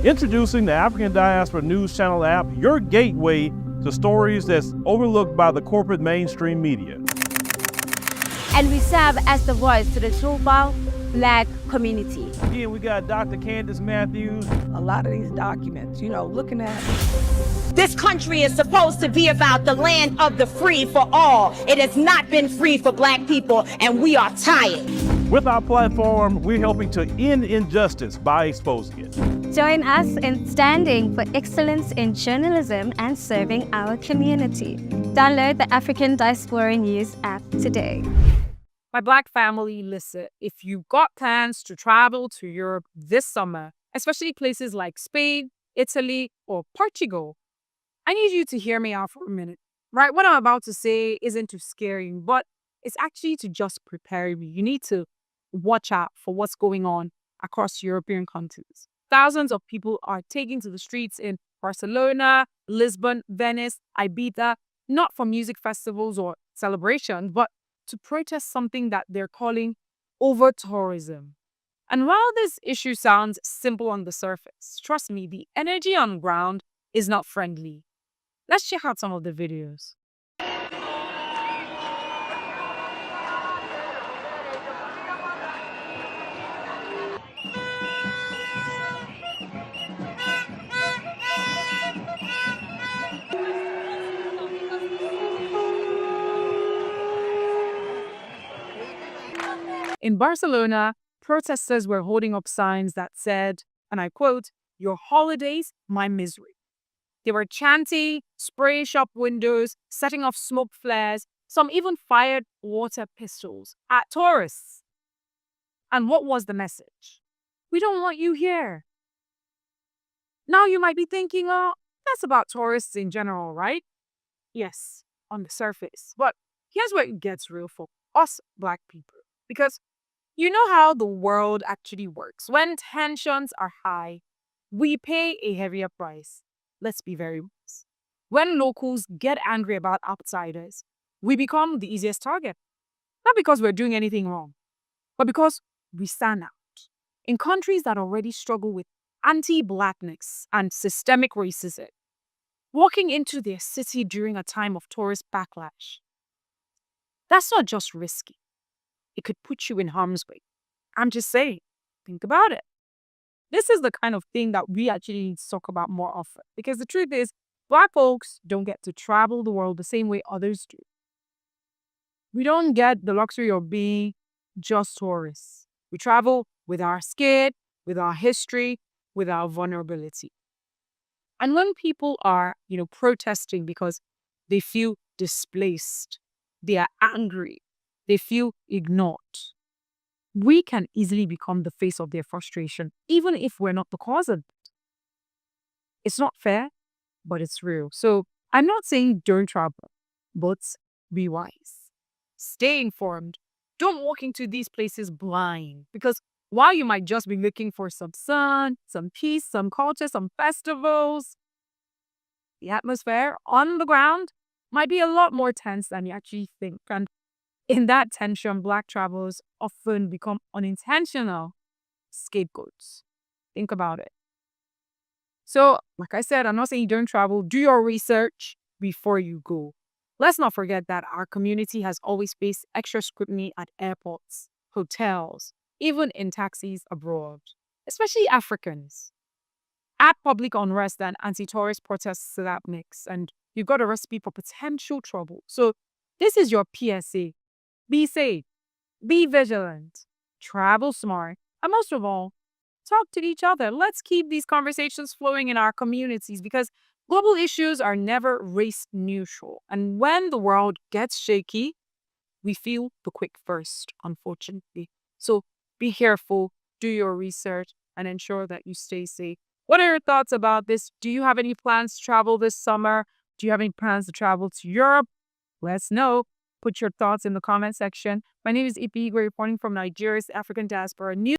Introducing the African Diaspora News Channel app, your gateway to stories that's overlooked by the corporate mainstream media. And we serve as the voice to the global Black community. Again, we got Dr. Candace Matthews. A lot of these documents, looking at. This country is supposed to be about the land of the free for all. It has not been free for Black people, and we are tired. With our platform, we're helping to end injustice by exposing it. Join us in standing for excellence in journalism and serving our community. Download the African Diaspora News app today. My Black family, listen, if you've got plans to travel to Europe this summer, especially places like Spain, Italy, or Portugal, I need you to hear me out for a minute, right? What I'm about to say isn't to scare you, but it's actually to just prepare you. You need to watch out for what's going on across European countries. Thousands of people are taking to the streets in Barcelona, Lisbon, Venice, Ibiza, not for music festivals or celebrations, but to protest something that they're calling over-tourism. And while this issue sounds simple on the surface, trust me, the energy on ground is not friendly. Let's check out some of the videos. In Barcelona, protesters were holding up signs that said, and I quote, "Your holidays, my misery." They were chanting, spraying shop windows, setting off smoke flares. Some even fired water pistols at tourists. And what was the message? We don't want you here. Now you might be thinking, oh, that's about tourists in general, right? Yes, on the surface. But here's where it gets real for us Black people. Because you know how the world actually works. When tensions are high, we pay a heavier price. Let's be very honest. When locals get angry about outsiders, we become the easiest target. Not because we're doing anything wrong, but because we stand out. In countries that already struggle with anti-Blackness and systemic racism, walking into their city during a time of tourist backlash, that's not just risky. It could put you in harm's way. I'm just saying, think about it. This is the kind of thing that we actually need to talk about more often. Because the truth is, Black folks don't get to travel the world the same way others do. We don't get the luxury of being just tourists. We travel with our skin, with our history, with our vulnerability. And when people are, protesting because they feel displaced, they are angry, they feel ignored, we can easily become the face of their frustration, even if we're not the cause of it. It's not fair, but it's real. So I'm not saying don't travel, but be wise. Stay informed. Don't walk into these places blind, because while you might just be looking for some sun, some peace, some culture, some festivals, the atmosphere on the ground might be a lot more tense than you actually think. And in that tension, Black travelers often become unintentional scapegoats. Think about it. So, like I said, I'm not saying you don't travel. Do your research before you go. Let's not forget that our community has always faced extra scrutiny at airports, hotels, even in taxis abroad, especially Africans. Add public unrest and anti-tourist protests to that mix, and you've got a recipe for potential trouble. So this is your PSA. Be safe, be vigilant, travel smart, and most of all, talk to each other. Let's keep these conversations flowing in our communities, because global issues are never race neutral. And when the world gets shaky, we feel the quick first, unfortunately. So be careful, do your research, and ensure that you stay safe. What are your thoughts about this? Do you have any plans to travel this summer? Do you have any plans to travel to Europe? Let us know. Put your thoughts in the comment section. My name is Ify Igwe, reporting from Nigeria's African Diaspora News.